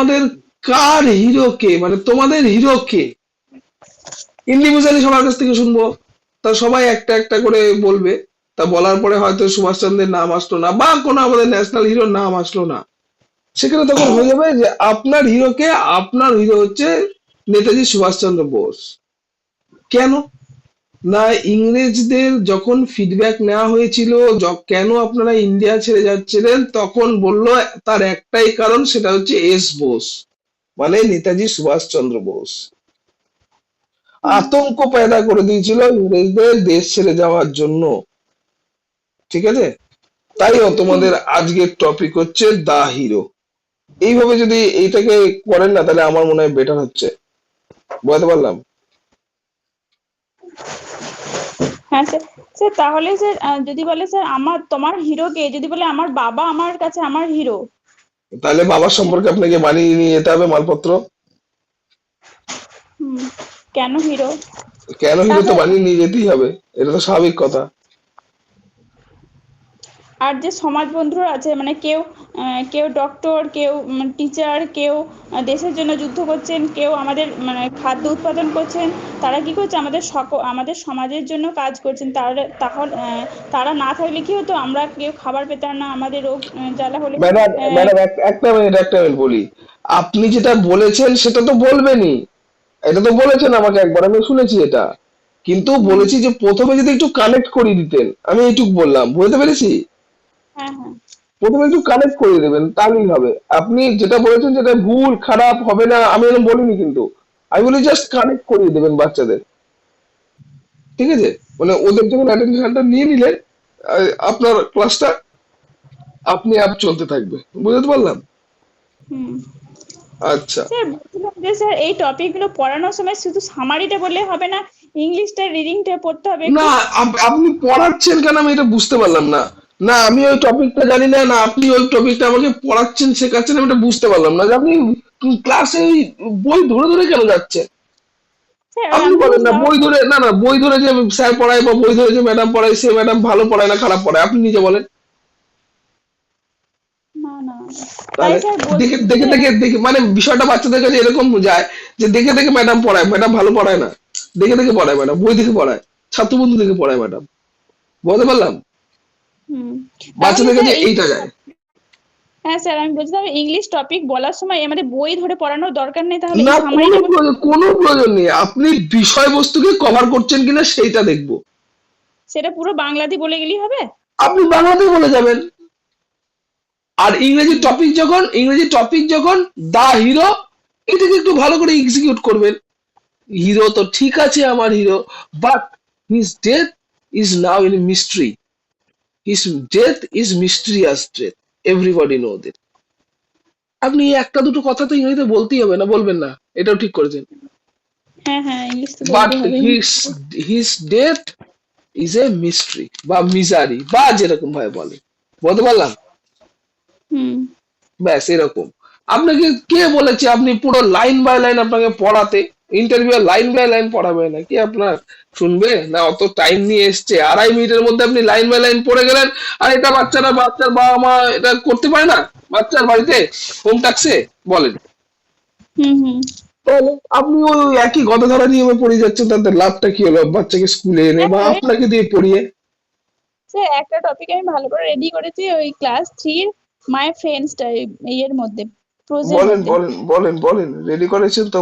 তোমাদের কার হিরোকে, মানে তোমাদের হিরোকে ইন্ডিভিজুয়ালি সবার কাছ থেকে শুনবো। তা সবাই একটা একটা করে বলবে। তা বলার পরে হয়তো সুভাষচন্দ্রের নাম আসলো না বা কোনো আমাদের ন্যাশনাল হিরোর নাম আসলো না, সেখানে তখন হয়ে যাবে যে আপনার হিরোকে, আপনার হিরো হচ্ছে নেতাজি সুভাষচন্দ্র বোস। কেন না, ইংরেজদের যখন ফিডব্যাক নেওয়া হয়েছিল কেন আপনারা ইন্ডিয়া ছেড়ে যাচ্ছিলেন, তখন বলল তার একটাই কারণ, সেটা হচ্ছে এস বোস, মানে নেতাজি সুভাষচন্দ্র বোস হুম আতঙ্ক পয়দা করে দিয়েছিল ইংরেজদের দেশ ছেড়ে যাওয়ার জন্য। ঠিক আছে, তাইও হুম। তোমাদের আজকের টপিক হচ্ছে দা হিরো। এইভাবে যদি এইটাকে করেন না, তাহলে আমার মনে হয় বেটার হচ্ছে। বুঝতে পারলাম? হ্যাঁ স্যার। স্যার তাহলে স্যার যদি বলে স্যার আমার তোমার হিরোকে, যদি বলে আমার বাবা আমার কাছে আমার হিরো। তাহলে বাবার সম্পর্কে আপনাকে বানিয়ে নিয়ে যেতে হবে মালপত্র। হুম। কেন হিরো? কেন হিরো তো তারপর বানিয়ে নিয়ে যেতেই হবে, এটা তো স্বাভাবিক কথা। আর যে সমাজ বন্ধুরা আছে, মানে কেউ কেউ ডক্টর, কেউ টিচার, কেউ দেশের জন্য যুদ্ধ করছেন, কেউ আমাদের মানে খাদ্য উৎপাদন করছেন, তারা কি করছে আমাদের আমাদের সমাজের জন্য কাজ করছেন। তারা তাহলে তারা না থাকলে কি হতো, আমরা কেউ খাবার পেতাম না, আমাদের রোগ জ্বালা হলে ম্যাডাম, আহ, ম্যাডাম একটা মিনিট বলি। আপনি যেটা বলেছেন সেটা তো বলবেনই, এটা তো বলেছেন আমাকে একবার, আমি শুনেছি এটা। কিন্তু হুম, বলেছি যে প্রথমে যদি একটু কানেক্ট করিয়ে দিতেন, আমি এইটুক বললাম, বুঝতে পেরেছি। হ্যাঁ হ্যাঁ। প্রথমে একটু কানেক্ট করিয়ে দেবেন, তাহলেই হবে। আপনি যেটা বলেছেন যেটা ভুল খারাপ হবে না আমি এরকম বলিনি, কিন্তু আমি বলি জাস্ট কানেক্ট করিয়ে দেবেন বাচ্চাদের। ঠিক আছে, মানে ওদের যখন অ্যাটেনশনটা নিয়ে নিলে আপনার ক্লাসটা আপনি আপ চলতে থাকবে। বুঝতে পারলাম? হুম। আচ্ছা। স্যার বলছিলাম যে স্যার এই টপিকগুলো পড়ানোর সময় শুধু সামারিটা বললে হবে না, ইংলিশটা রিডিংটা পড়তে হবে না, একটু। আপনি পড়াচ্ছেন কেন আমি এটা বুঝতে পারলাম না। না আমি ওই টপিকটা জানি না, না আপনি ওই টপিকটা আমাকে পড়াচ্ছেন শেখাচ্ছেন, আমি এটা বুঝতে পারলাম না যে আপনি ক্লাসে বই ধরে ধরে কেন যাচ্ছেন। স্যার আপনি আমি বলেন না বুঝলাম। বই ধরে, না না বই ধরে যে স্যার পড়ায় বা বই ধরে যে ম্যাডাম পড়ায়, সে ম্যাডাম ভালো পড়ায় না খারাপ পড়ায়, আপনি নিজে বলেন। না না, তাই তাহলে স্যার দেখে বলছি দেখে যে দেখে দেখে মানে বিষয়টা বাচ্চাদের কাছে এরকম যায় যে দেখে দেখে ম্যাডাম পড়ায়, ম্যাডাম ভালো পড়ায় না। দেখে দেখে পড়ায় ম্যাডাম, বই দেখে পড়ায়, ছাত্র বন্ধু দেখে পড়ায় ম্যাডাম। বুঝতে পারলাম? হুম। তাহলে বাচ্চাদের স্যার কাছে এইটা যায়। হ্যাঁ স্যার আমি বলছিলাম ইংলিশ টপিক বলার সময় আমাদের বই ধরে পড়ানোর দরকার নেই, তাহলে না, এই কোনো সামারিটা বলে। প্রয়োজন, কোনো প্রয়োজন নেই। আপনি বিষয়বস্তুকে কভার করছেন কিনা সেইটা দেখবো। সেটা পুরো বাংলাতে বলে গেলেই হবে। আপনি বাংলাতে বলে যাবেন। আর হুম ইংরেজি টপিক যখন দা হিরো, এটাকে একটু ভালো করে এক্সিকিউট করবেন। হিরো তো ঠিক আছে আমার hero, but his death is now in mystery. His death is mysterious death, everybody know that. আপনি একটা দুটো কথা তো ইংরেজিতে বলতেই হবে, না বলবেন না, এটাও ঠিক করেছেন। হ্যাঁ হ্যাঁ, ইংলিশ তো বাট বলতে হবে। His death is a mystery বা মিজারি বা যেরকম ভাবে বলে। বলতে পারলাম? হুম ব্যাস এরকম। আপনাকে কে বলেছে আপনি পুরো লাইন বাই লাইন আপনাকে পড়াতে? ইন্টারভিউ লাইন বাই লাইন পড়াবে না কি আপনার? শুনবে না? অত টাইম নিয়ে এসছে, 2.5 মিনিটের মধ্যে আপনি লাইন বাই লাইন পড়ে গেলেন। আর এটা বাচ্চার বাবা মা এটা করতে পারে না বাচ্চার বাড়িতে হোম টাস্কে? বলেন। হুম হুম। তাহলে আপনি ওই একই গদাধরা নিয়মে পড়ে যাচ্ছেন, তাতে লাভটা কি হলো বাচ্চাকে স্কুলে এনে বা হ্যাঁ আপনাকে দিয়ে পড়িয়ে? স্যার একটা টপিক আমি ভালো করে রেডি করেছি, ওই ক্লাস 3 মাই ফ্রেন্ডস এর মধ্যে, প্রোজের বলেন মধ্যে। বলেন বলেন বলেন, রেডি করেছেন তো?